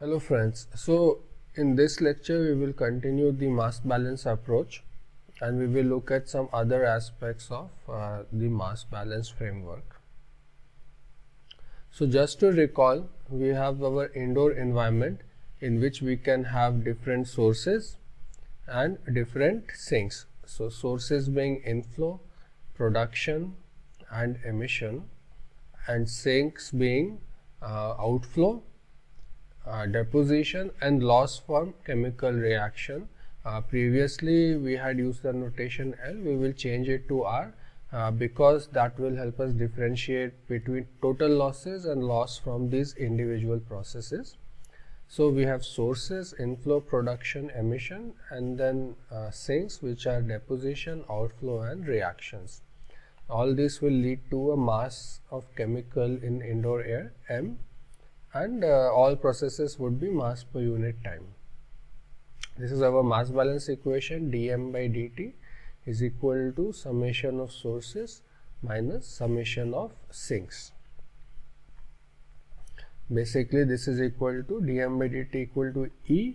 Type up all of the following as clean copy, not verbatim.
Hello friends, so in this lecture we will continue the mass balance approach and we will look at some other aspects of the mass balance framework. So just to recall, we have our indoor environment in which we can have different sources and different sinks. So sources being inflow, production and emission, and sinks being outflow, deposition and loss from chemical reaction. Previously we had used the notation L, we will change it to R because that will help us differentiate between total losses and loss from these individual processes. So we have sources, inflow, production, emission, and then sinks, which are deposition, outflow and reactions. All this will lead to a mass of chemical in indoor air M, and all processes would be mass per unit time. This is our mass balance equation. dm by dt is equal to summation of sources minus summation of sinks. Basically this is equal to dm by dt equal to E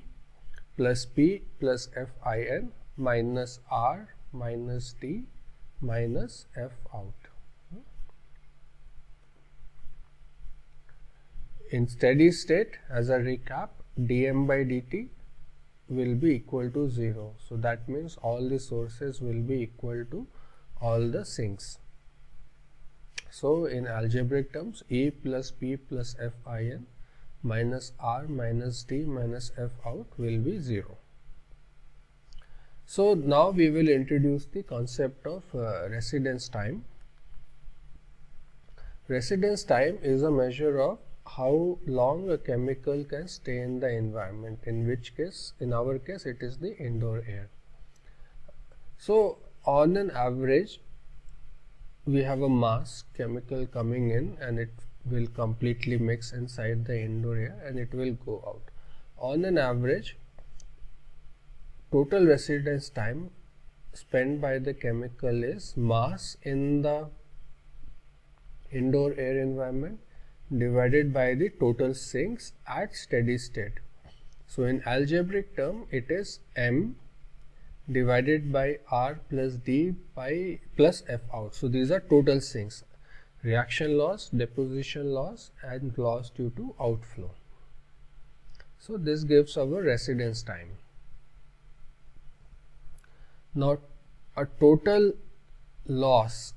plus P plus Fin minus R minus T minus F out. In steady state, as a recap, dm by dt will be equal to 0. So that means all the sources will be equal to all the sinks. So in algebraic terms, E plus P plus Fin minus R minus T minus F out will be 0. So now we will introduce the concept of residence time. Residence time is a measure of how long a chemical can stay in the environment, in which case, in our case, it is the indoor air. So on an average, we have a mass chemical coming in and it will completely mix inside the indoor air and it will go out. On an average, total residence time spent by the chemical is mass in the indoor air environment divided by the total sinks at steady state. So in algebraic term, it is M divided by R plus D by plus F out. So these are total sinks: reaction loss, deposition loss and loss due to outflow. So this gives our residence time. Now a total loss,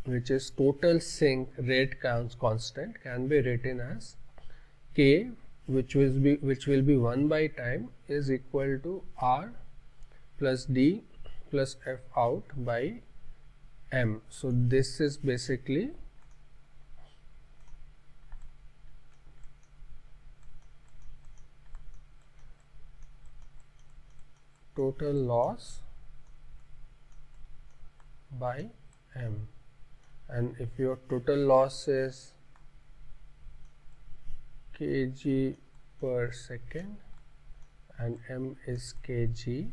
which is total sink rate constant, can be written as K, which will be 1 by time, is equal to R plus D plus F out by M. So this is basically total loss by M. And if your total loss is kg per second and M is kg,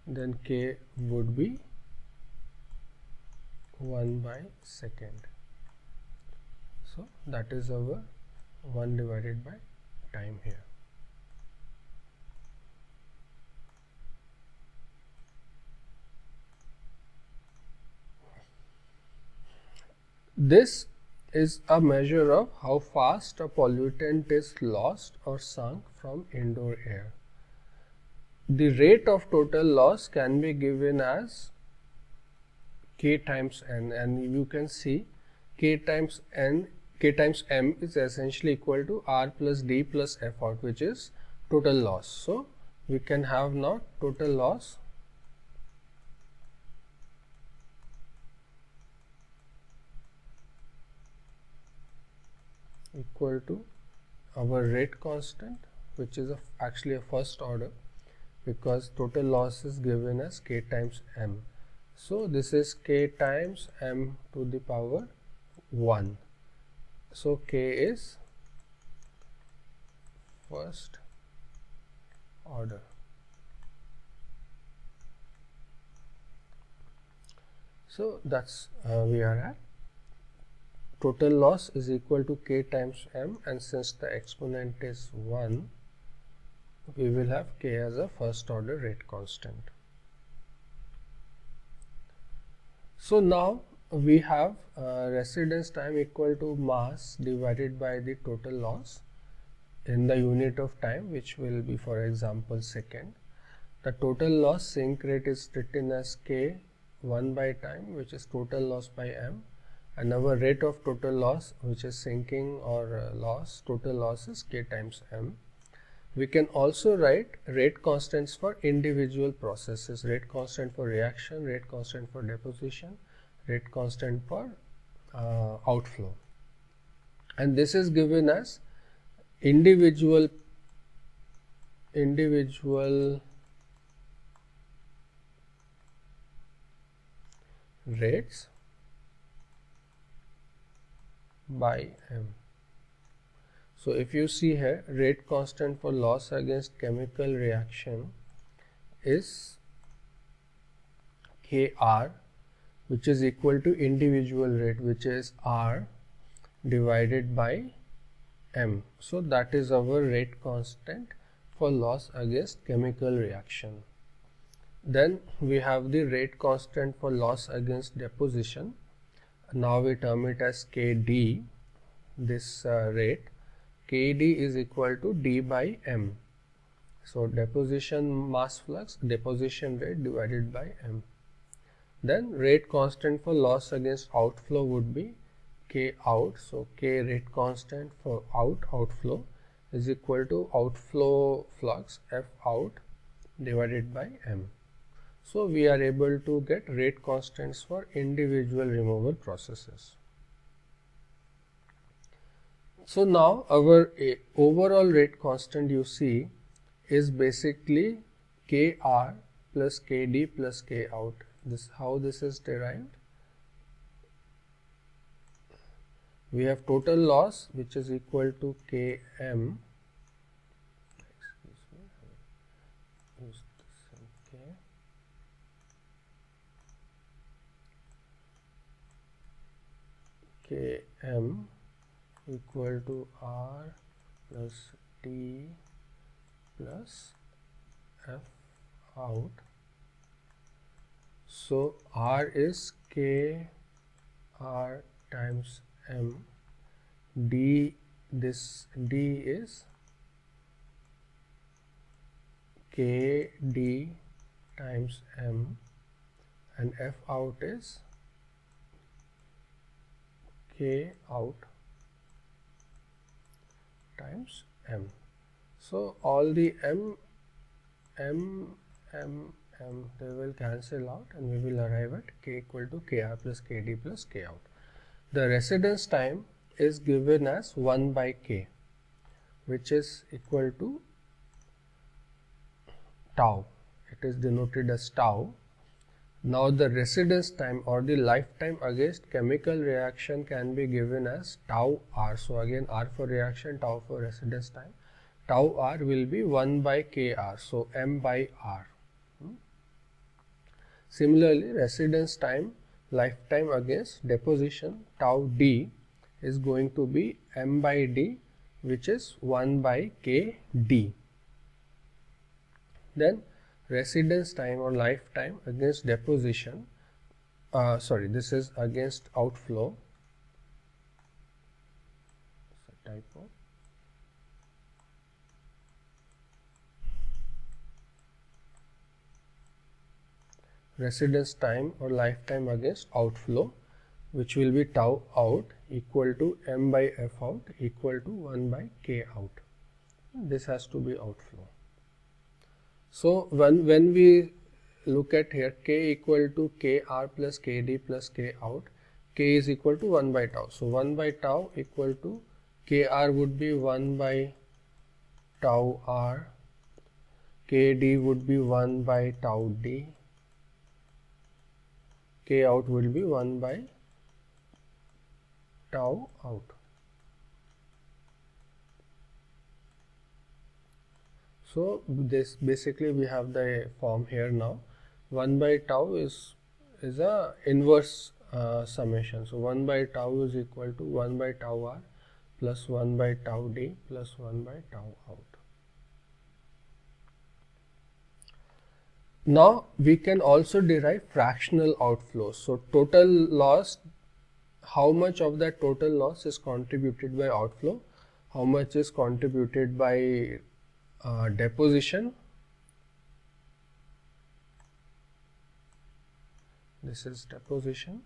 then K would be 1 by second. So that is our 1 divided by time here. This is a measure of how fast a pollutant is lost or sunk from indoor air. The rate of total loss can be given as K times N, and you can see K times M is essentially equal to R plus D plus F out, which is total loss. So we can have now total loss equal to our rate constant, which is actually a first order, because total loss is given as K times M. So this is K times M to the power 1. So K is first order. So that's we are at total loss is equal to K times M, and since the exponent is 1, we will have K as a first order rate constant. So now we have residence time equal to mass divided by the total loss in the unit of time, which will be, for example, second. The total loss sink rate is written as K 1 by time, which is total loss by M, and our rate of total loss, which is sinking or loss, total loss is K times M. We can also write rate constants for individual processes, rate constant for reaction, rate constant for deposition, rate constant for outflow, and this is given as individual rates by M. So if you see here, rate constant for loss against chemical reaction is Kr, which is equal to individual rate, which is R divided by M. So that is our rate constant for loss against chemical reaction. Then we have the rate constant for loss against deposition. Now we term it as Kd, this rate. Kd is equal to D by M. So deposition mass flux, deposition rate divided by M. Then rate constant for loss against outflow would be K out. So K rate constant for outflow is equal to outflow flux F out divided by M. So we are able to get rate constants for individual removal processes. So now our overall rate constant, you see, is basically Kr plus Kd plus K out. This how this is derived. We have total loss, which is equal to Km. Excuse me, I use this K. Km equal to R plus T plus F out. So R is K R times M, D, this D is K D times M, and F out is K out times M. So all the M, they will cancel out, and we will arrive at K equal to Kr plus Kd plus K out. The residence time is given as 1 by K, which is equal to tau. It is denoted as tau. Now the residence time or the lifetime against chemical reaction can be given as tau R. So again, R for reaction, tau for residence time. Tau R will be 1 by Kr, so M by R. Similarly, residence time, lifetime against deposition, tau D is going to be M by D, which is 1 by Kd. Then residence time or lifetime against deposition, this is against outflow, typo. Residence time or lifetime against outflow, which will be tau out equal to M by F out equal to 1 by K out. This has to be outflow. So when we look at here, K equal to Kr plus Kd plus K out, K is equal to 1 by tau. So 1 by tau equal to Kr would be 1 by tau R, Kd would be 1 by tau D, K out will be 1 by tau out. So this basically we have the form here now. 1 by tau is a inverse summation. So 1 by tau is equal to 1 by tau r plus 1 by tau d plus 1 by tau out. Now we can also derive fractional outflows. So total loss, how much of that total loss is contributed by outflow, how much is contributed by deposition. This is deposition.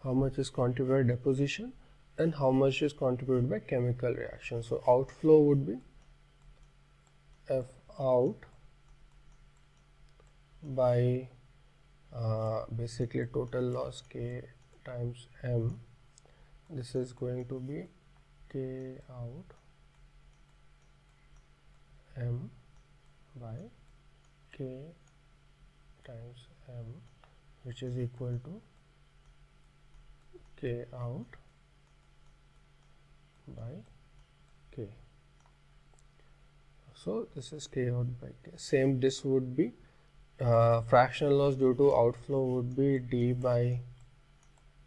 How much is contributed by deposition and how much is contributed by chemical reaction. So outflow would be F out by basically total loss K times M. This is going to be K out M by K times M, which is equal to K out by K. So this is K out by K. Same, this would be fractional loss due to outflow would be D by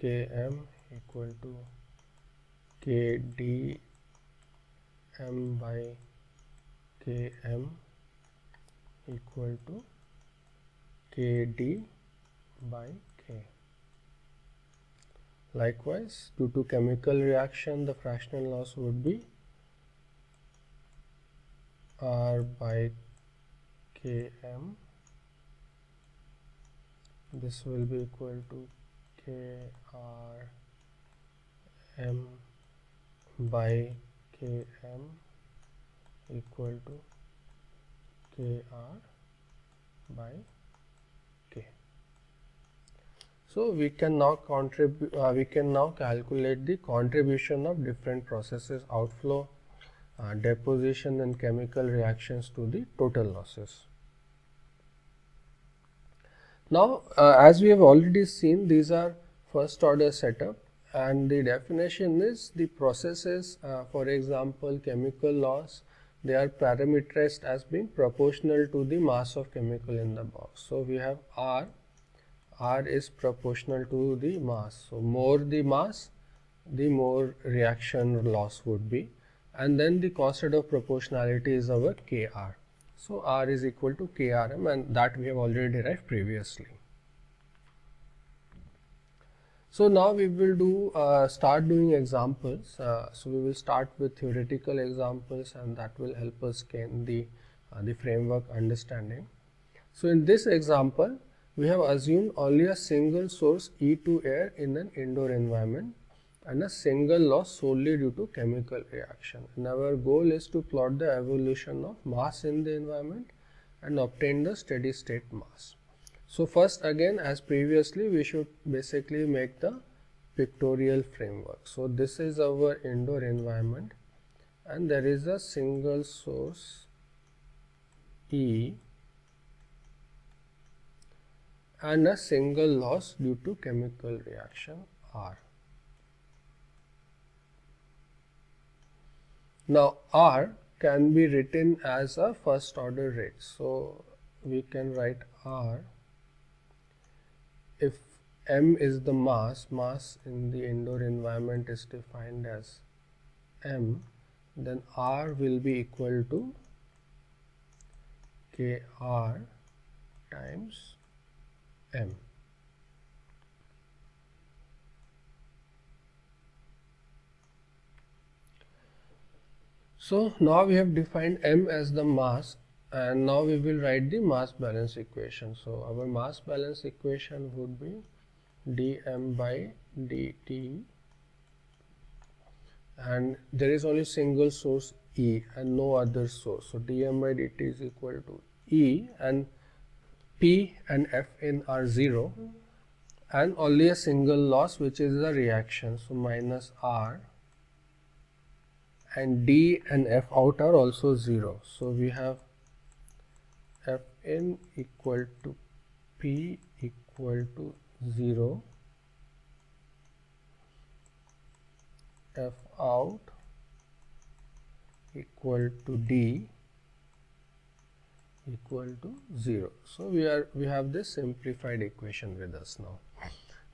Km equal to Kd M by Km equal to Kd by K. Likewise, due to chemical reaction, the fractional loss would be R by Km. This will be equal to Kr M by Km equal to Kr by K. So we can now calculate the contribution of different processes, outflow, deposition and chemical reactions to the total losses. Now as we have already seen, these are first order setup, and the definition is the processes, for example chemical loss, they are parameterized as being proportional to the mass of chemical in the box. So we have R is proportional to the mass. So more the mass, the more reaction loss would be, and then the constant of proportionality is our Kr. So R is equal to Krm, and that we have already derived previously. So now we will start doing examples. So we will start with theoretical examples, and that will help us gain the framework understanding. So in this example, we have assumed only a single source E2 air in an indoor environment and a single loss solely due to chemical reaction. And our goal is to plot the evolution of mass in the environment and obtain the steady state mass. So first, again as previously, we should basically make the pictorial framework. So this is our indoor environment, and there is a single source E and a single loss due to chemical reaction R. Now R can be written as a first order rate. So we can write R, if M is the mass in the indoor environment is defined as M, then R will be equal to Kr times M. So now we have defined M as the mass, and now we will write the mass balance equation. So our mass balance equation would be dm by dt, and there is only single source E and no other source. So dm by dt is equal to E, and P and Fn are 0, and only a single loss, which is the reaction, so minus R, and D and F out are also 0. So we have Fn equal to P equal to 0, f out equal to d equal to 0. So we have this simplified equation with us now.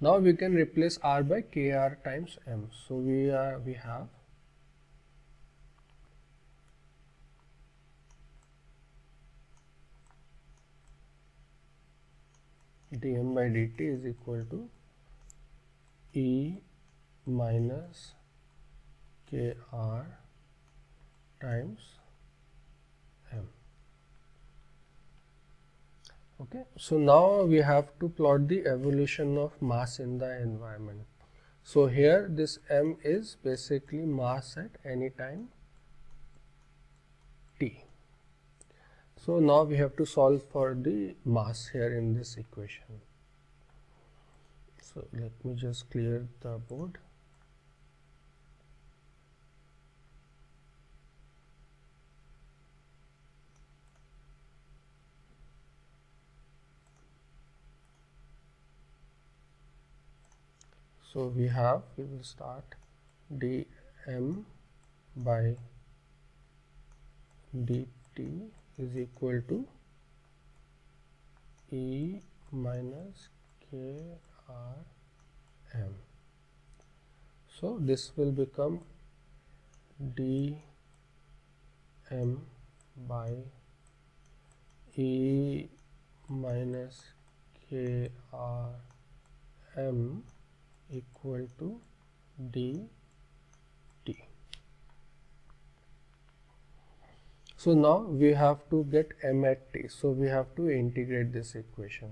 Now we can replace r by kr times m. So we have dm by dt is equal to E minus kr times m. Okay, so now we have to plot the evolution of mass in the environment. So here this m is basically mass at any time t. So now we have to solve for the mass here in this equation. So let me just clear the board. So we will start dm by dt is equal to E minus krm. So this will become dm by E minus krm equal to dt. So now we have to get m at t. So we have to integrate this equation.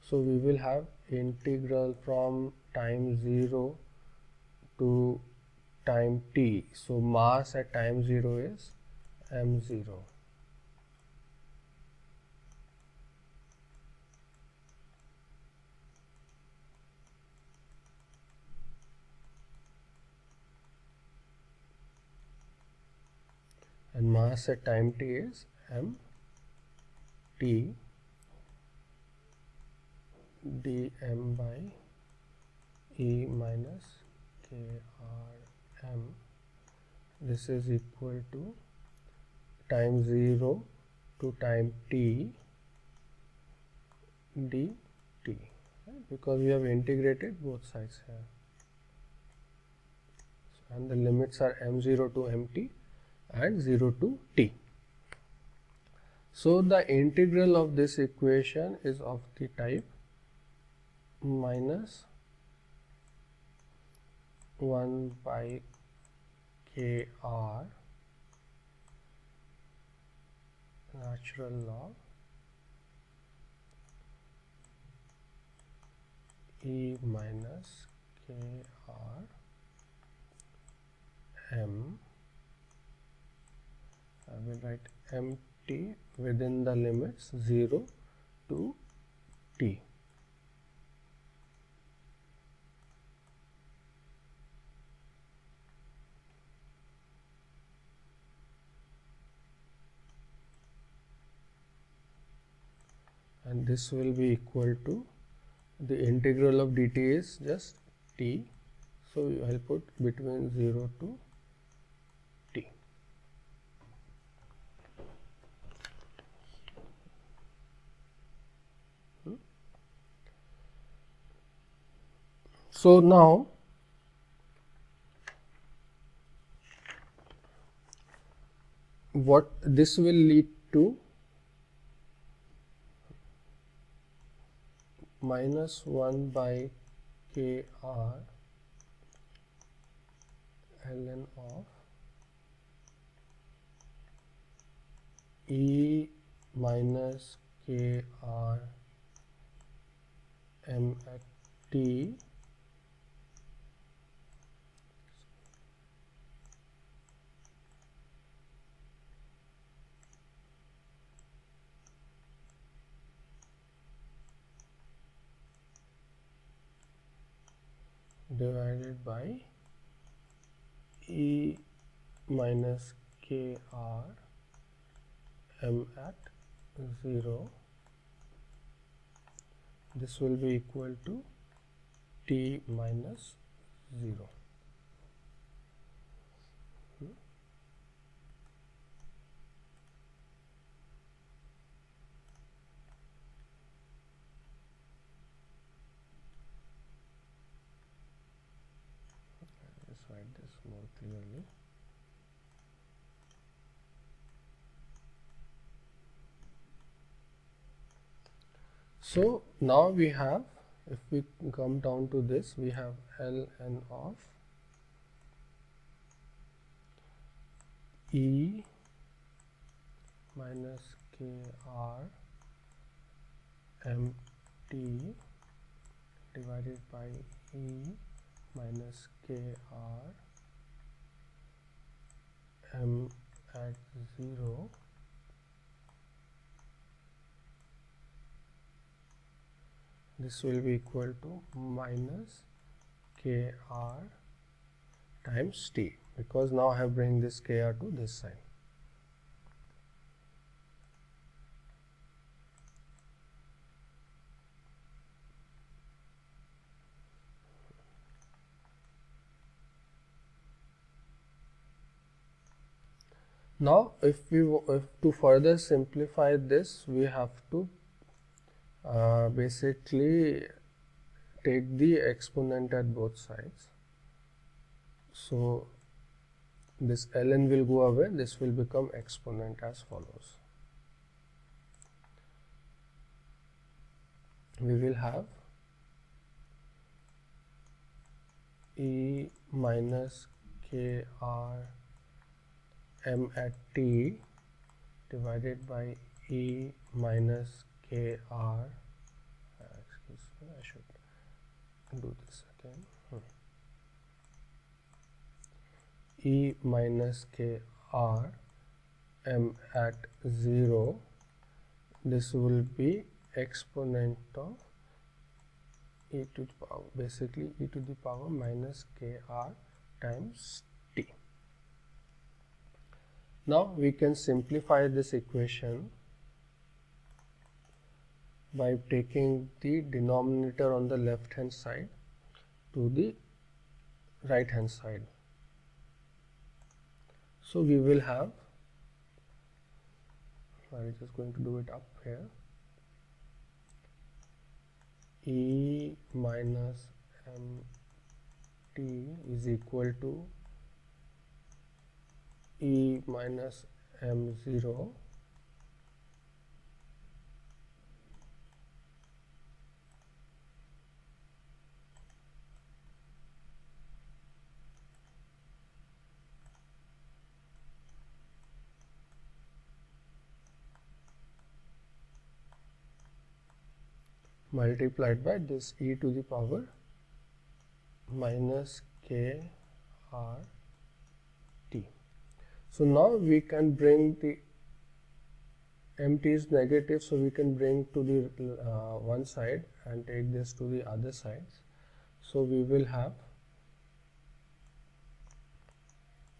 So we will have integral from time 0 to time t. So mass at time 0 is m0. And mass at time t is m t dm by E minus krm. This is equal to time 0 to time t dt, right? Because we have integrated both sides here. So, and the limits are m0 to mt and 0 to t. So the integral of this equation is of the type minus 1 by kr natural log E minus kr m. I will write mt within the limits 0 to t. And this will be equal to the integral of dt is just t. So I'll put between 0 to t. So now what this will lead to minus 1 by kr ln of E minus kr m at t divided by E minus kr m at 0. This will be equal to t minus 0. clearly. So now we have, if we come down to this, we have ln of E minus kr mt divided by E minus kr m at 0 this will be equal to minus kr times t, because now I have bring this kr to this side. Now if to further simplify this, we have to basically take the exponent at both sides. So this ln will go away, this will become exponent as follows. We will have E minus kr m at t divided by E minus kr, excuse me, I should do this again. E minus kr m at 0, this will be exponent of e to the power, basically e to the power minus kr times t. Now we can simplify this equation by taking the denominator on the left hand side to the right hand side. So we will have, I'm just going to do it up here, E minus mt is equal to E minus m0 multiplied by this e to the power minus k r t. So now we can bring the mt is negative, so we can bring to the one side and take this to the other sides. So we will have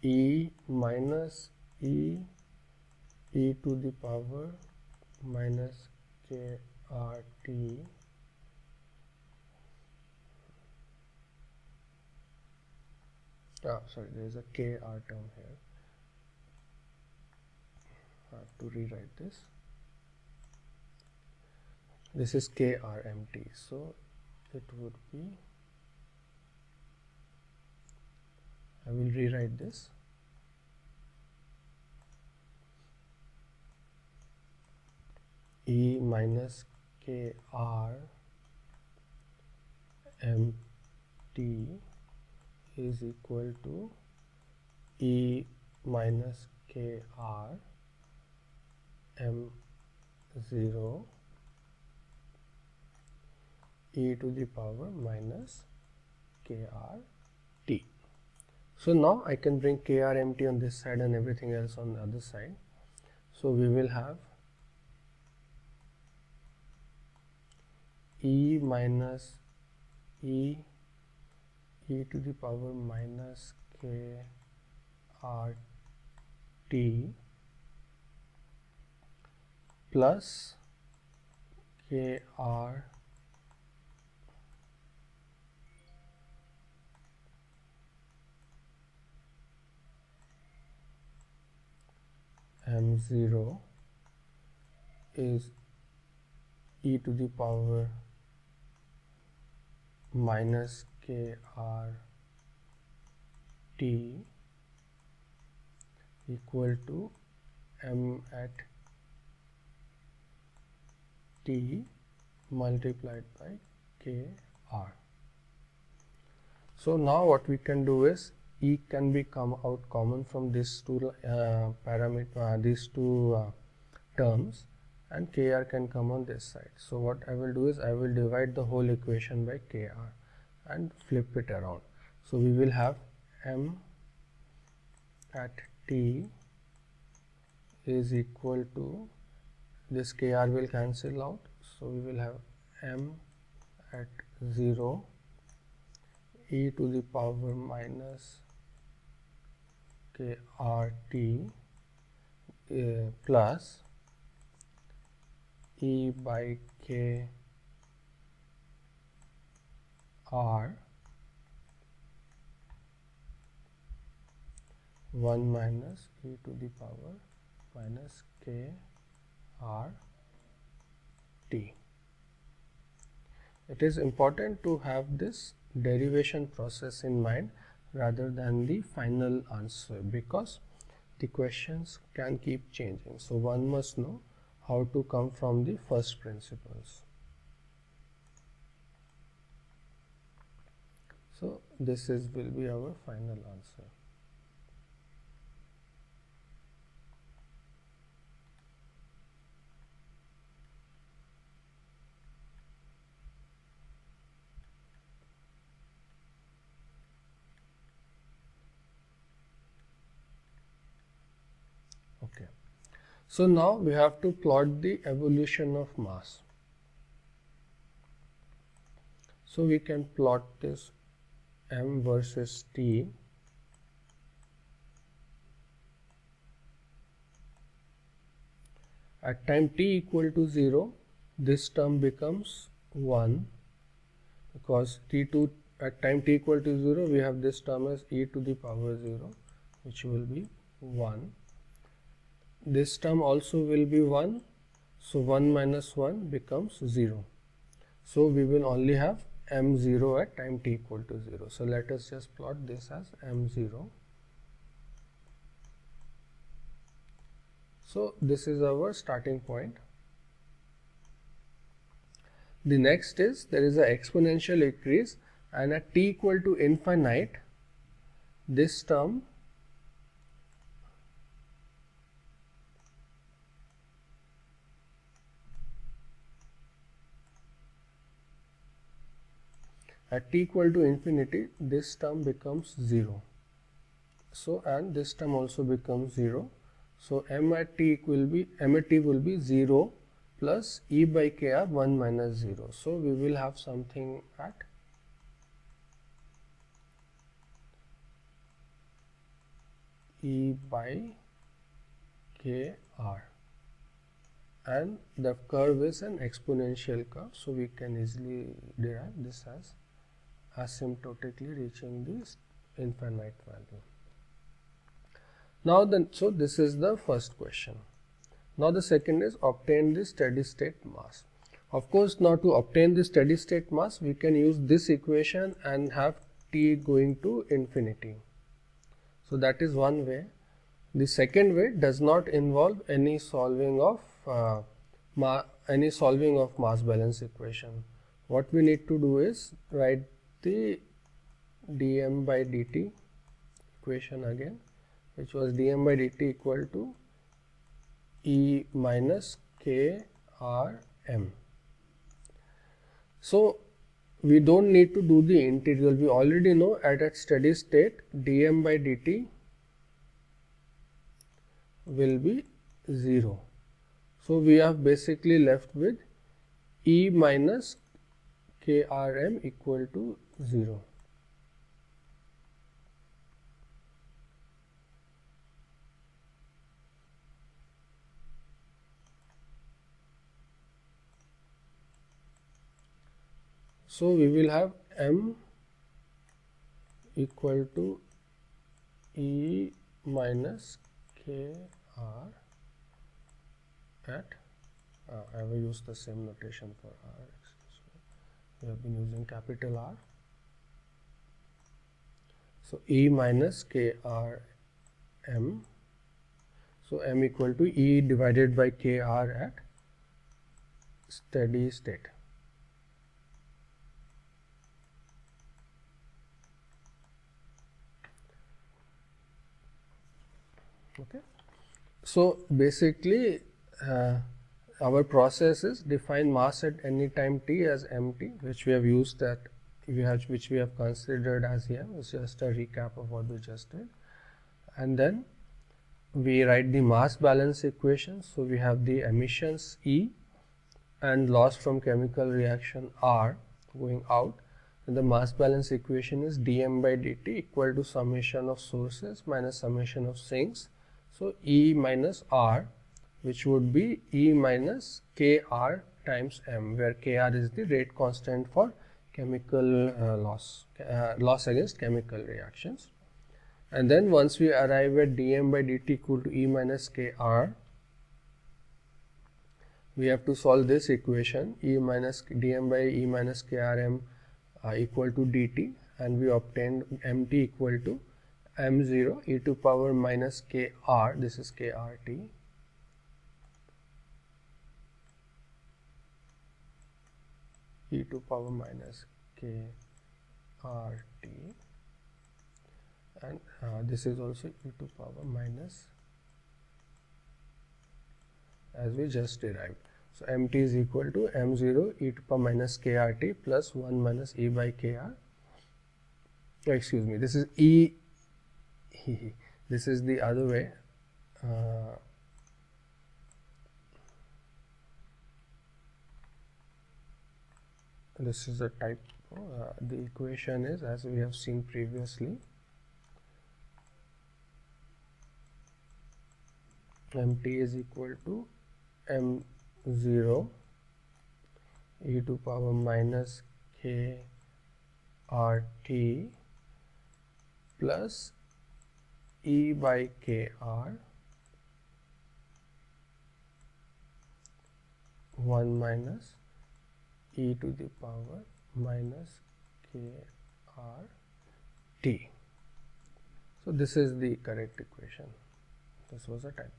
e minus e to the power minus k r t sorry, there is a kr term here. I have to rewrite this. This is krmt, so it would be, I will rewrite this. E minus kr mt is equal to E minus kr m0 e to the power minus kr t. So now I can bring kr mt on this side and everything else on the other side. So we will have e minus e to the power minus k r t plus k r m0 is e to the power minus k r t equal to m at t multiplied by kr. So now what we can do is E can be come out common from these two terms, and kr can come on this side. So what I will do is I will divide the whole equation by kr and flip it around. So we will have m at t is equal to, this kr will cancel out, so we will have m at 0 e to the power minus krt plus e by k r 1 minus e to the power minus k r t. It is important to have this derivation process in mind rather than the final answer, because the questions can keep changing. So one must know how to come from the first principles. So this will be our final answer. Okay. So now we have to plot the evolution of mass. So we can plot this m versus t . At time t equal to 0, this term becomes 1, because t2 at time t equal to 0 we have this term as e to the power 0, which will be 1. This term also will be 1, so 1 minus 1 becomes 0. So we will only have m0 at time t equal to 0. So let us just plot this as m0. So this is our starting point. The next is there is an exponential increase, and at t equal to infinite, this term at t equal to infinity, this term becomes 0. So and this term also becomes 0. So m at t will be 0 plus e by kr 1 minus 0. So we will have something at e by kr, and the curve is an exponential curve, so we can easily derive this as asymptotically reaching this infinite value. Now so this is the first question. Now the second is obtain the steady state mass. Of course, now to obtain the steady state mass, we can use this equation and have t going to infinity. So that is one way. The second way does not involve any solving of mass balance equation. What we need to do is write the dm by dt equation again, which was dm by dt equal to E minus k r m. So we don't need to do the integral. We already know at steady state dm by dt will be 0. So we are basically left with E minus k r m equal to 0. So we will have m equal to E minus k r at I will use the same notation for r. We have been using capital R. So E minus k r m So m equal to E divided by Kr at steady state. Okay. So basically our process is define mass at any time t as mt, which we have used that which we have considered as here. It's just a recap of what we just did. And then we write the mass balance equation. So we have the emissions E and loss from chemical reaction R going out. And the mass balance equation is dm by dt equal to summation of sources minus summation of sinks. So E minus R, which would be E minus Kr times m, where Kr is the rate constant for chemical loss against chemical reactions. And then once we arrive at dm by dt equal to E minus Kr, we have to solve this equation, E minus dm by E minus Krm equal to dt, and we obtained mt equal to m0 e to power minus Kr, this is Krt, e to power minus Krt, and this is also e to power minus, as we just derived. So mt is equal to m0 e to power minus Krt plus 1 minus e by Kr. Oh, excuse me, this is e, this is the other way. This is a type. The equation is, as we have seen previously, mt is equal to m0 e to power minus Krt plus e by Kr 1 minus e to the power minus Krt. So this is the correct equation. This was a typo.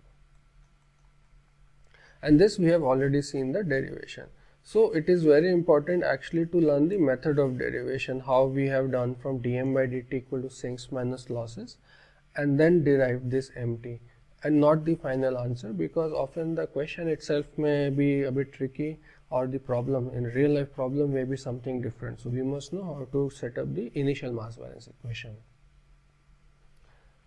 And this we have already seen the derivation. So it is very important actually to learn the method of derivation, how we have done from dm by dt equal to sinks minus losses, and then derive this mt, and not the final answer, because often the question itself may be a bit tricky, or the problem in real life problem may be something different. So we must know how to set up the initial mass balance equation.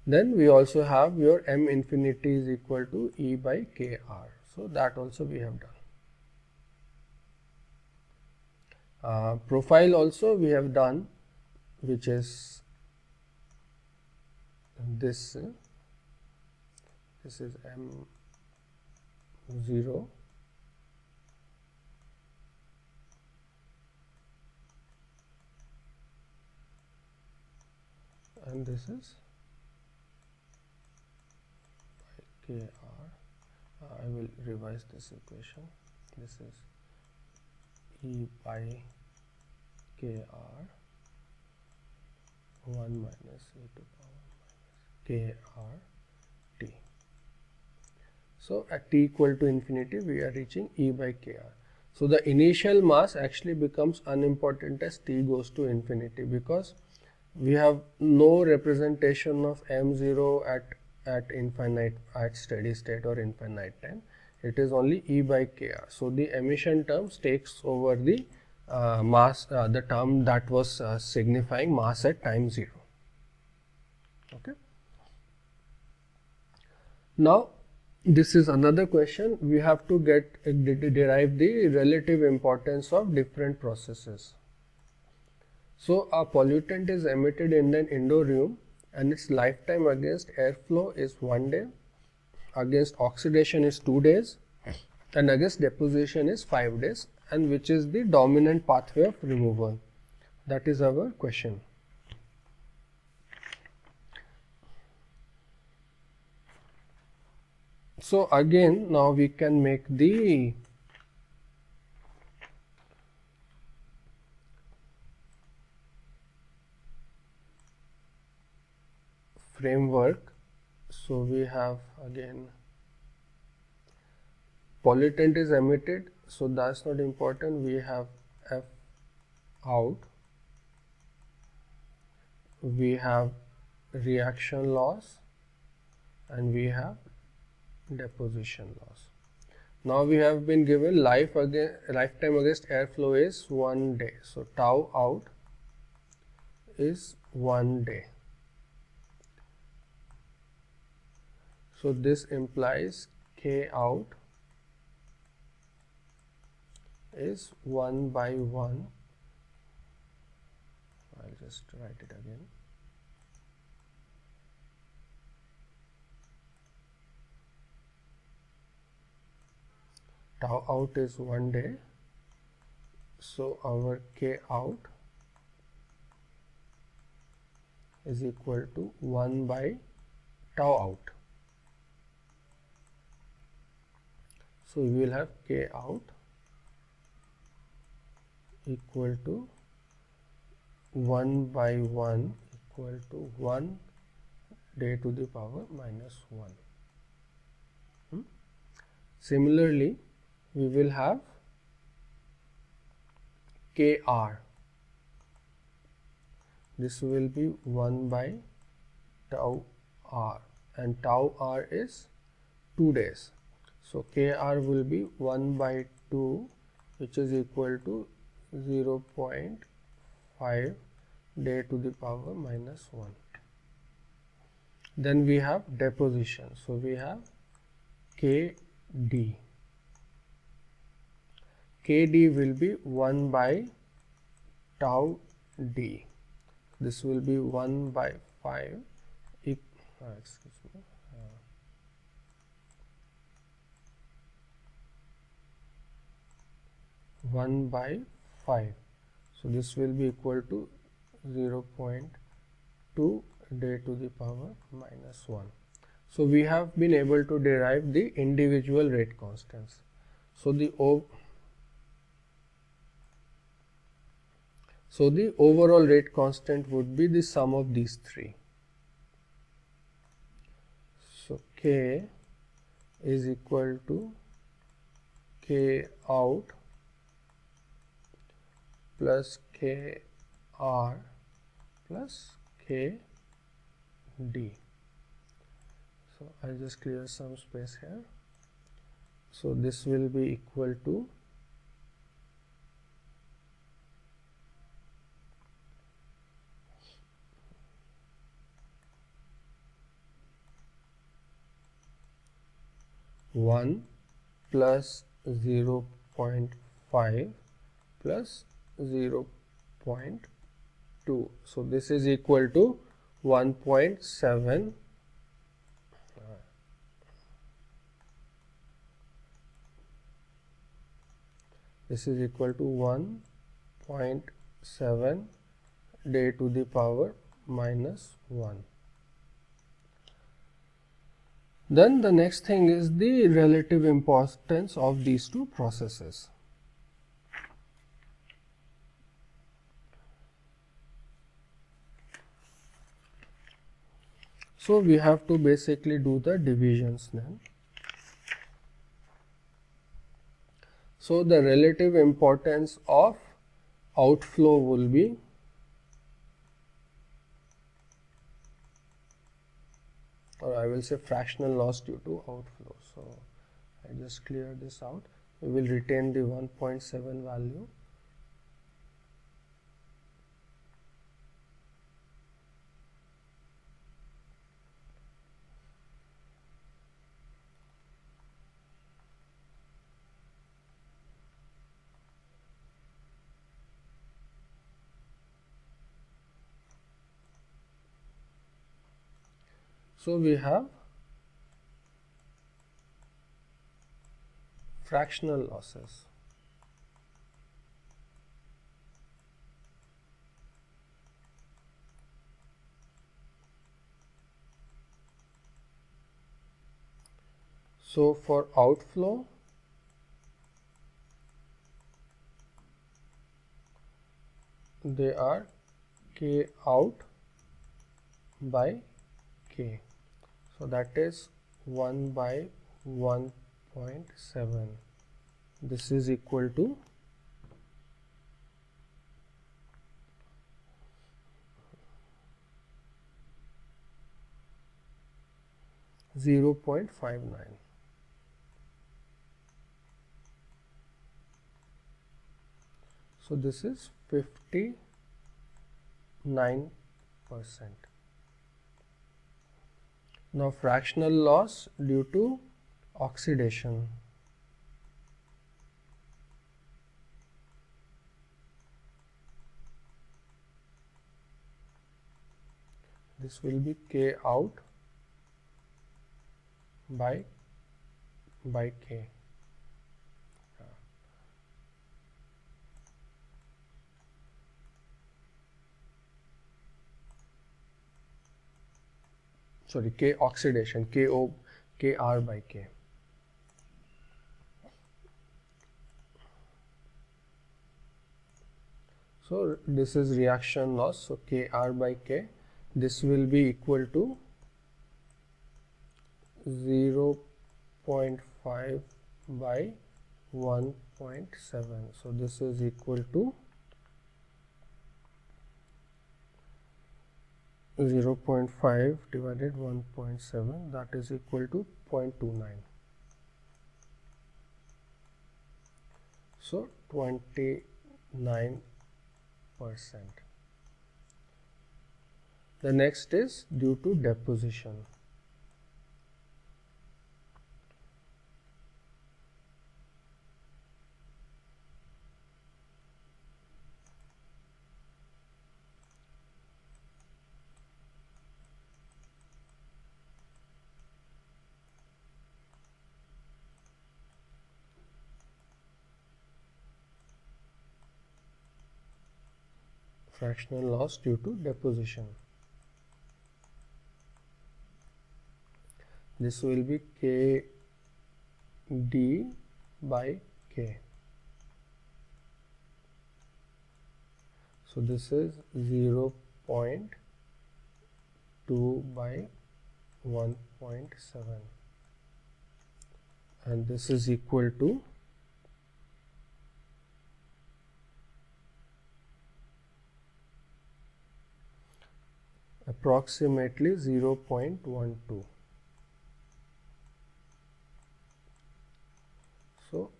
Then we also have your m infinity is equal to E by Kr. So that also we have done. Profile also we have done, which is this. This is m0 and this is Kr. I will revise this equation. This is E by Kr 1 minus e to power minus Krt. So at t equal to infinity we are reaching E by Kr. So the initial mass actually becomes unimportant as t goes to infinity, because we have no representation of m0 at infinite, at steady state or infinite time. It is only E by Kr. So the emission terms takes over the mass, the term that was signifying mass at time 0. Okay. Now this is another question. We have to derive the relative importance of different processes. So a pollutant is emitted in an indoor room, and its lifetime against airflow is 1 day, against oxidation is 2 days, and against deposition is 5 days, and which is the dominant pathway of removal. That is our question. So again, now we can make the framework. So we have again pollutant is emitted, so that's not important. We have F out, we have reaction loss, and we have deposition loss. Now we have been given lifetime against airflow is 1 day. So tau out is 1 day. So this implies K out is 1 by 1. I'll just write it again. Tau out is 1 day. So our K out is equal to 1 by tau out. So we will have K out equal to 1 by 1 equal to 1 day to the power minus 1. Similarly, we will have Kr. This will be 1 by tau r, and tau r is 2 days. So Kr will be 1 by 2, which is equal to 0.5 day to the power minus 1. Then we have deposition. So we have Kd. Kd will be 1 by tau d. This will be 1 by 5. 1 by 5. So this will be equal to 0.2 day to the power minus 1. So we have been able to derive the individual rate constants. So the overall rate constant would be the sum of these three. So K is equal to K out plus K r plus K d. So I'll just clear some space here. So this will be equal to 1 plus 0.5 plus 0.2. So this is equal to 1.7. This is equal to 1.7 day to the power minus 1. Then the next thing is the relative importance of these two processes. So we have to basically do the divisions then. So the relative importance of outflow will be I will say fractional loss due to outflow. So I just clear this out. We will retain the 1.7 value. So we have fractional losses. So for outflow, they are K out by K. So that is 1 by 1.7 0.7. This is equal to 0.59. So this is 59%. Now fractional loss due to oxidation. This will be K out by K. Sorry, K oxidation, Kr by K. So this is reaction loss, so Kr by K, this will be equal to 0.5 by 1.7. So this is equal to 0.5 divided 1.7, that is equal to 0.29. So 29%. The next is due to deposition. Fractional loss due to deposition. This will be Kd by K. So this is 0.2 by 1.7, and this is equal to approximately 0.12. So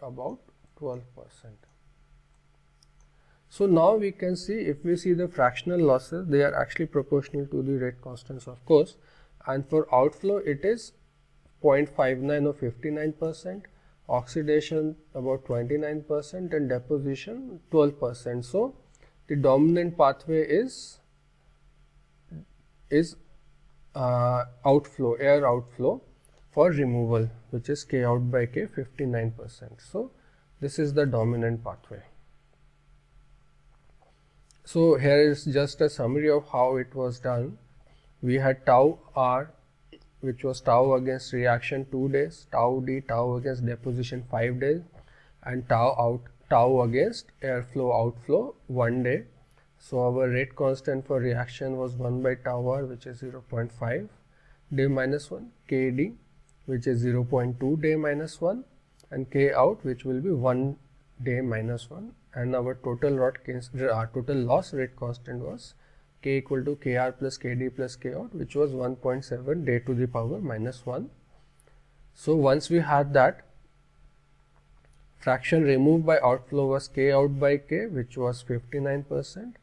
about 12%. So now we can see, if we see the fractional losses, they are actually proportional to the rate constants, of course, and for outflow it is 0.59 or 59%, oxidation about 29%, and deposition 12%. So the dominant pathway is outflow, air outflow for removal, which is K out by K, 59%. So this is the dominant pathway. So here is just a summary of how it was done. We had tau R, which was tau against reaction 2 days, tau D, tau against deposition 5 days, and tau against airflow outflow 1 day. So our rate constant for reaction was 1 by tau R, which is 0.5 day minus 1, Kd, which is 0.2 day minus 1, and K out, which will be 1 day minus 1, and our total loss rate constant was K equal to Kr plus Kd plus K out, which was 1.7 day to the power minus 1. So once we had that, fraction removed by outflow was K out by K, which was 59%,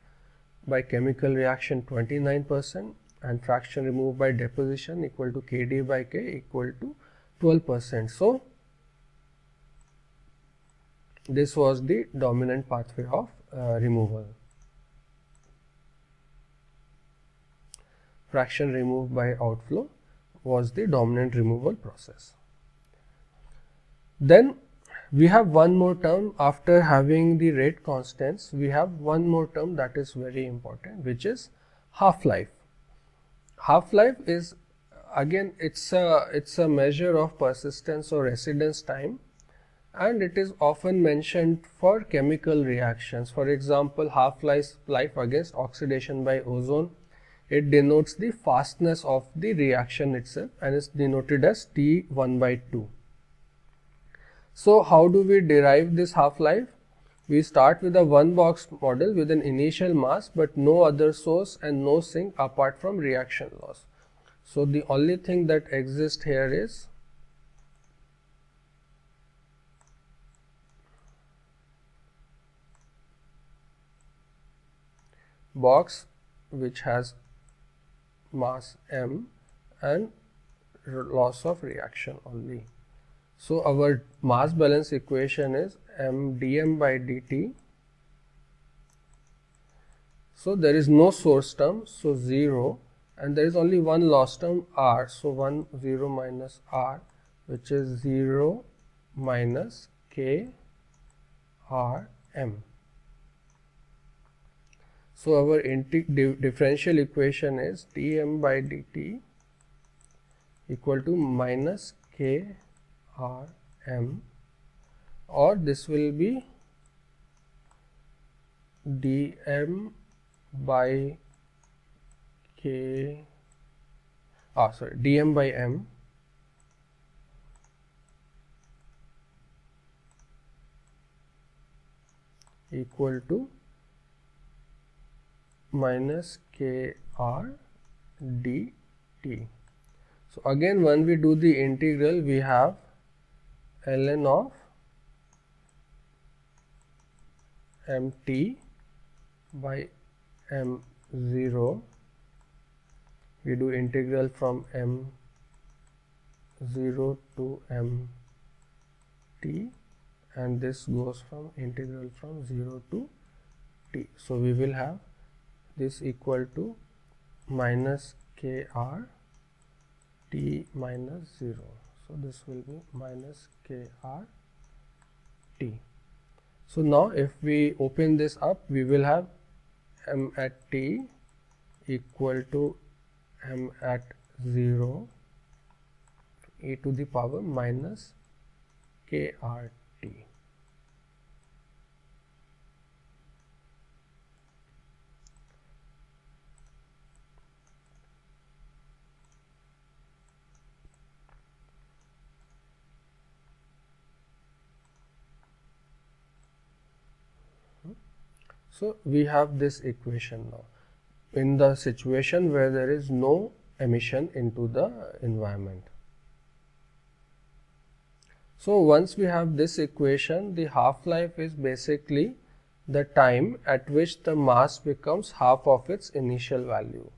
by chemical reaction 29%, and fraction removed by deposition equal to Kd by K equal to 12%. So this was the dominant pathway of removal. Fraction removed by outflow was the dominant removal process. Then we have one more term. After having the rate constants, we have one more term that is very important, which is half-life. Half-life is, again, it's a measure of persistence or residence time, and it is often mentioned for chemical reactions. For example, half-life against oxidation by ozone, it denotes the fastness of the reaction itself and is denoted as T1 by 2. So how do we derive this half-life? We start with a one box model with an initial mass but no other source and no sink apart from reaction loss. So the only thing that exists here is box which has mass m and loss of reaction only. So our mass balance equation is m dm by dt. So there is no source term, so 0, and there is only one loss term r, so 1 0 minus r, which is 0 minus k r m. So our differential equation is dm by dt equal to minus k r m, or this will be dm by dm by m equal to minus k r dt. So again, when we do the integral, we have ln of mt by m0. We do integral from m0 to mt, and this goes from integral from 0 to t. So we will have this equal to minus kr t minus 0. So this will be minus kr t. So now if we open this up, we will have m at t equal to m at 0 e to the power minus krt. So we have this equation now in the situation where there is no emission into the environment. So once we have this equation, the half-life is basically the time at which the mass becomes half of its initial value.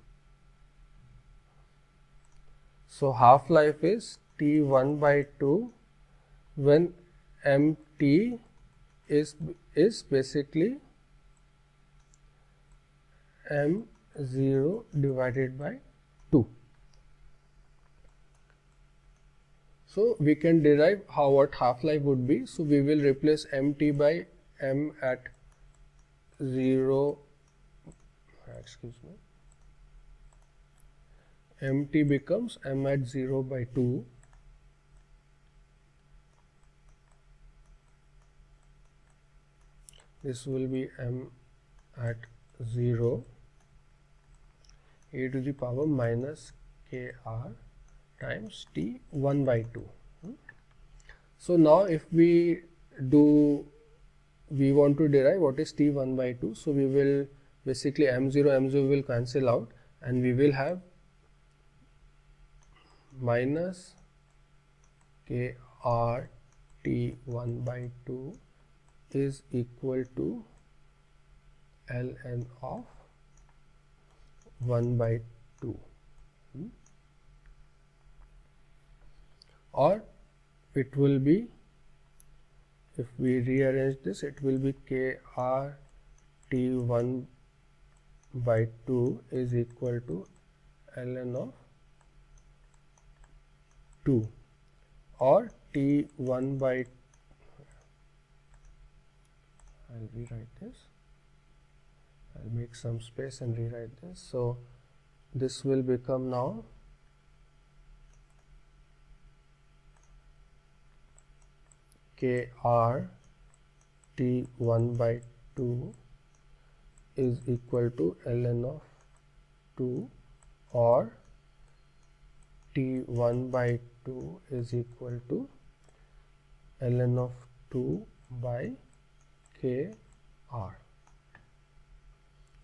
So half-life is T1 by 2 when mt is basically m0 divided by 2. So we can derive what half-life would be. So we will replace mt by m at 0, mt becomes m at 0 by 2. This will be m at 0 e to the power minus kr times t 1 by 2. So now if we want to derive what is t 1 by 2. So we will basically m0 will cancel out, and we will have minus kr t 1 by 2 is equal to ln of 1 by 2. Or it will be, if we rearrange this, it will be kr t1 by 2 is equal to ln of 2, or t1 by, I'll rewrite this, I'll make some space and rewrite this. So this will become now kr t1 by 2 is equal to ln of 2, or t1 by 2 is equal to ln of 2 by kr.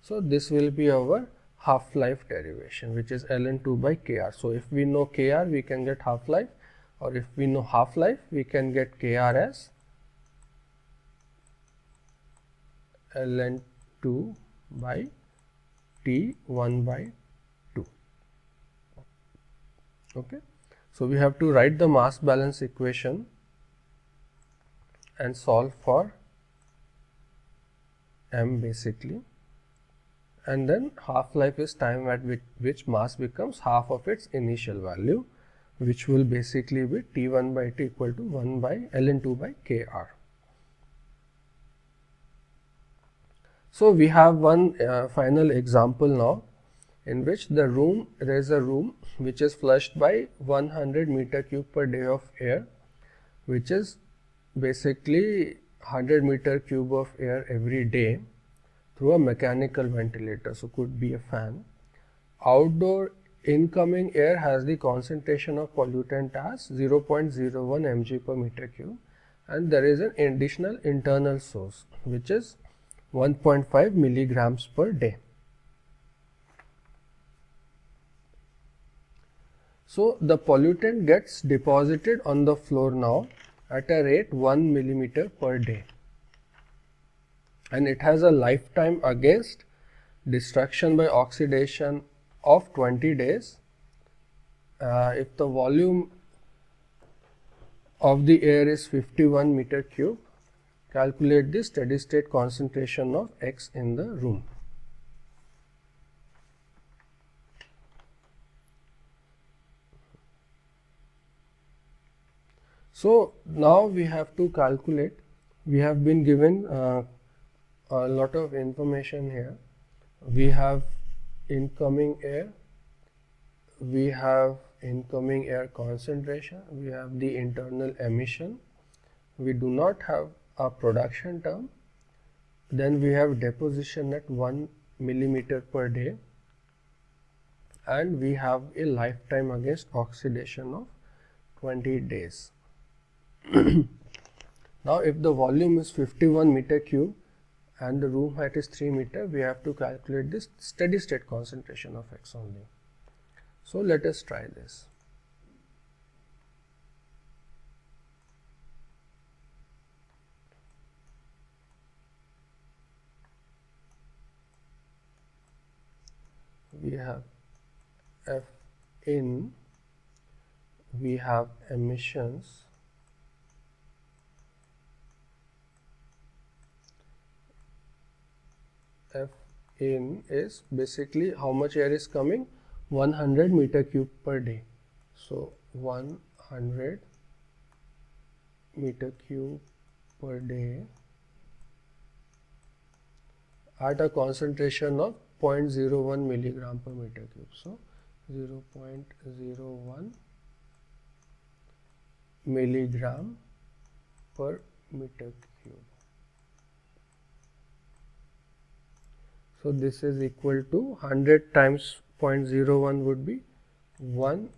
So this will be our half-life derivation, which is ln 2 by kr. So if we know kr, we can get half-life, or if we know half-life, we can get kr as ln 2 by t 1 by 2. Okay. So we have to write the mass balance equation and solve for m basically, and then half-life is time at which mass becomes half of its initial value, which will basically be T1 by T equal to 1 by ln 2 by kr. So we have one final example now, in which there is a room which is flushed by 100 meter cube per day of air, which is basically 100 meter cube of air every day through a mechanical ventilator, so could be a fan. Outdoor incoming air has the concentration of pollutant as 0.01 mg per meter cube, and there is an additional internal source which is 1.5 milligrams per day. So the pollutant gets deposited on the floor now at a rate 1 millimeter per day, and it has a lifetime against destruction by oxidation of 20 days. If the volume of the air is 51 meter cube, calculate the steady state concentration of X in the room. So now we have to calculate. We have been given a lot of information here. We have incoming air, we have incoming air concentration, we have the internal emission, we do not have a production term, then we have deposition at 1 millimeter per day, and we have a lifetime against oxidation of 20 days. Now if the volume is 51 meter cube and the room height is 3 meter, we have to calculate this steady state concentration of X only. So let us try this. We have F in, we have emissions, F in is basically how much air is coming, 100 meter cube per day. So 100 meter cube per day at a concentration of 0.01 milligram per meter cube. So 0.01 milligram per meter cube. So this is equal to 100 times 0.01 would be 1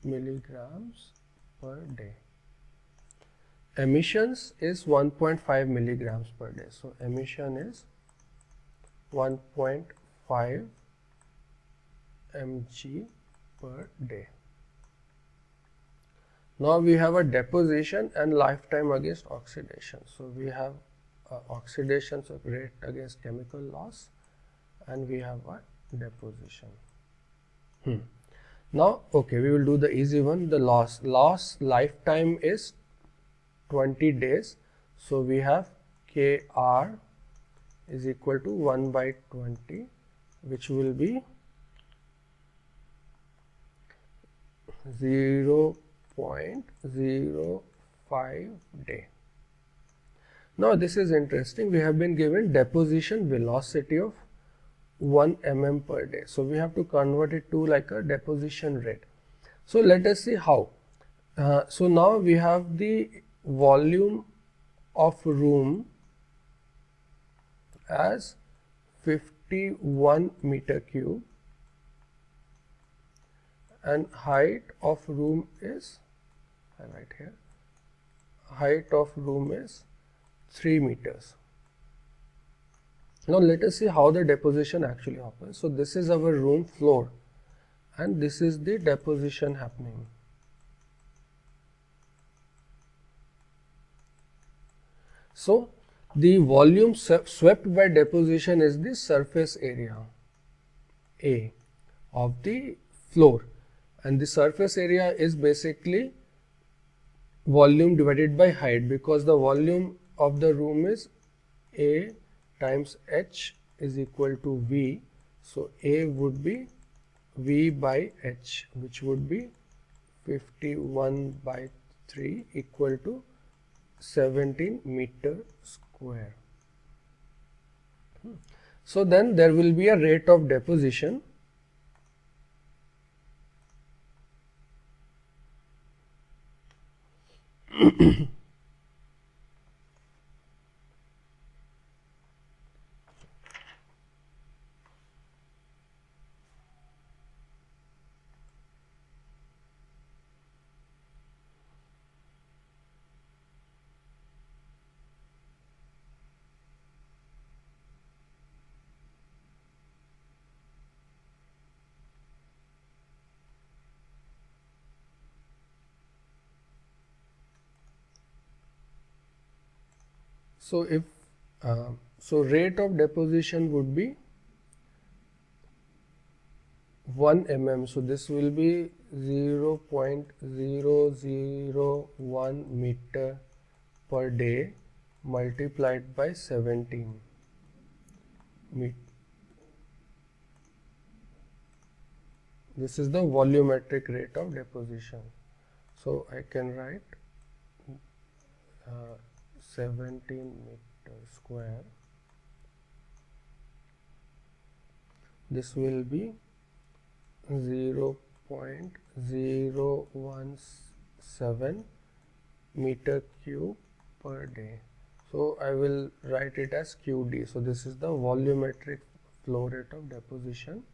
milligrams per day. Emissions is 1.5 milligrams per day. So emission is 1.5 mg per day. Now we have a deposition and lifetime against oxidation. So we have oxidation rate against chemical loss, and we have a deposition. Now okay, we will do the easy one. The loss lifetime is 20 days. So we have Kr is equal to 1 by 20, which will be 0.05 day. Now this is interesting. We have been given deposition velocity of 1 mm per day. So we have to convert it to like a deposition rate. So let us see how. So now we have the volume of room as 51 meter cube and height of room is, I write here, height of room is 3 meters. Now let us see how the deposition actually happens. So this is our room floor and this is the deposition happening. So the volume swept by deposition is the surface area A of the floor, and the surface area is basically volume divided by height, because the volume of the room is A times H is equal to V. So A would be V by H, which would be 51 by 3 equal to 17 meter square. So then there will be a rate of deposition So if so rate of deposition would be 1 mm. So this will be 0.001 meter per day multiplied by 17 meter. This is the volumetric rate of deposition. So I can write 17 meter square. This will be 0.017 meter cube per day. So I will write it as QD. So this is the volumetric flow rate of deposition,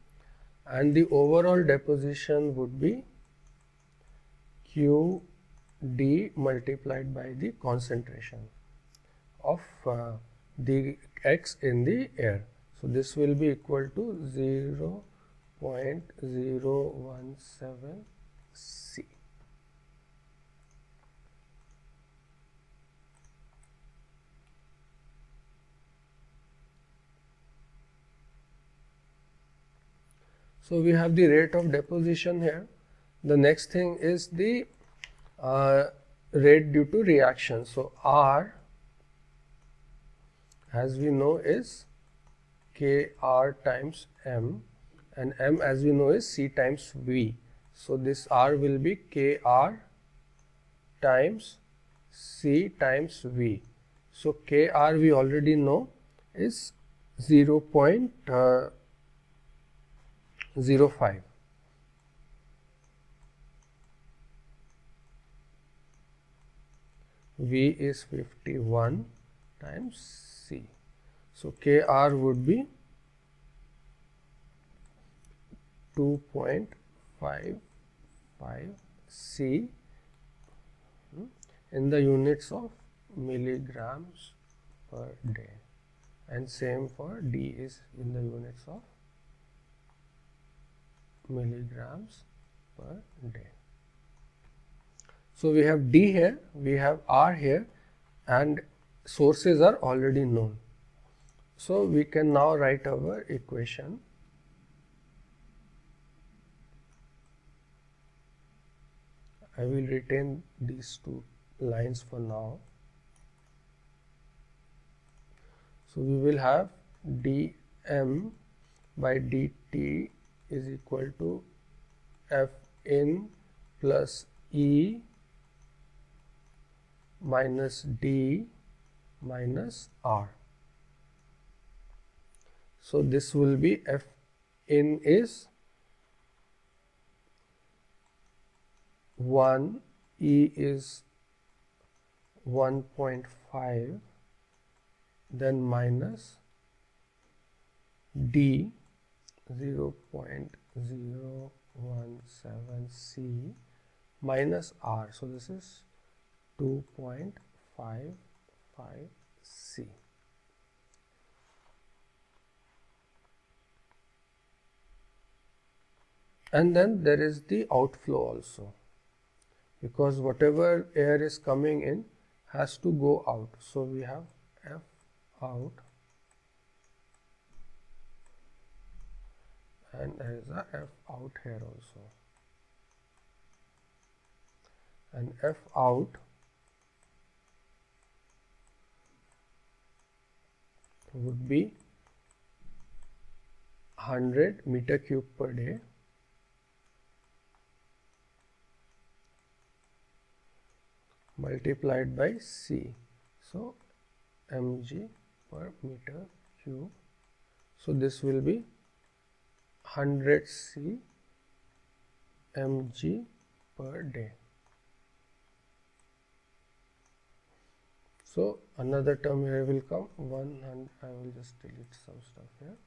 and the overall deposition would be QD multiplied by the concentration of the X in the air. So this will be equal to 0.017 C. So we have the rate of deposition here. The next thing is the rate due to reaction. So R, as we know, is Kr times M, and M, as we know, is C times V. So this R will be Kr times C times V. So Kr we already know is 0.05. V is 51 times C. So Kr would be 2.55 C in the units of milligrams per day, and same for D is in the units of milligrams per day. So we have D here, we have R here, and sources are already known. So we can now write our equation. I will retain these two lines for now. So we will have dm by dt is equal to F in plus E minus D minus R. So this will be F in is 1, E is 1.5, then minus D 0.017 C minus R. So this is 2.55 C. And then there is the outflow also, because whatever air is coming in has to go out. So we have F out, and there is a F out here also, and F out would be 100 meter cube per day multiplied by C. So mg per meter cube. So this will be 100 C mg per day. So another term here will come 100. I will just delete some stuff here.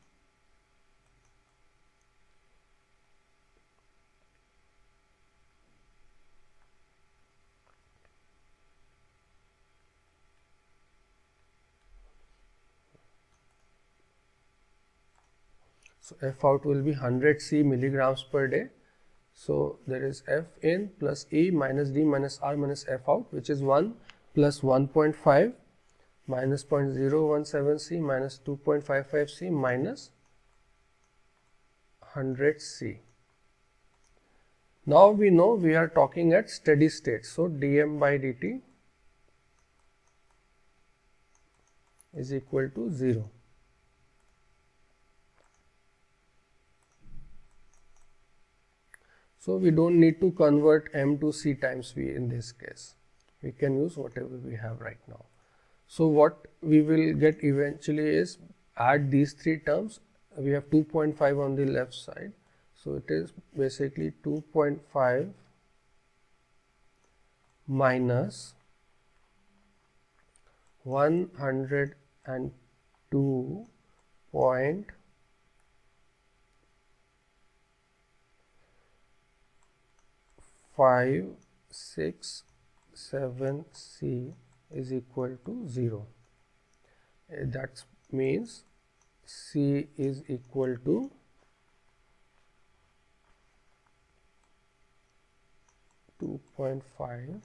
So F out will be 100 C milligrams per day. So there is F in plus E minus D minus R minus F out, which is 1 plus 1.5 minus 0.017 C minus 2.55 C minus 100 C. Now we know we are talking at steady state. So dm by dt is equal to 0. So we don't need to convert m to c times v in this case. We can use whatever we have right now. So what we will get eventually is add these three terms. We have 2.5 on the left side. So it is basically 2.5 minus 102.567 C is equal to 0. That means C is equal to 2.5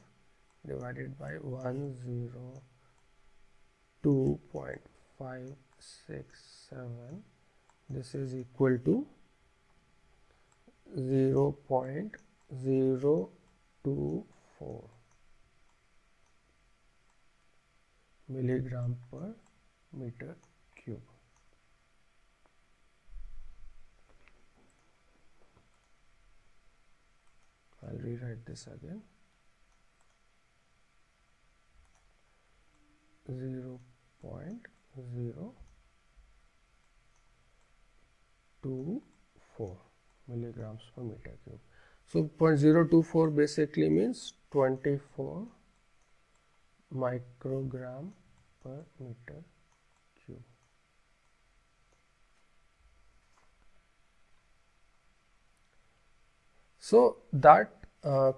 divided by 102.567. This is equal to 0.024 milligram per meter cube. I'll rewrite this again. 0.024 milligrams per meter cube. So 0.024 basically means 24 microgram per meter cube. So that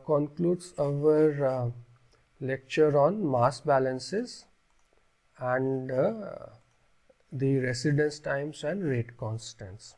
concludes our lecture on mass balances and the residence times and rate constants.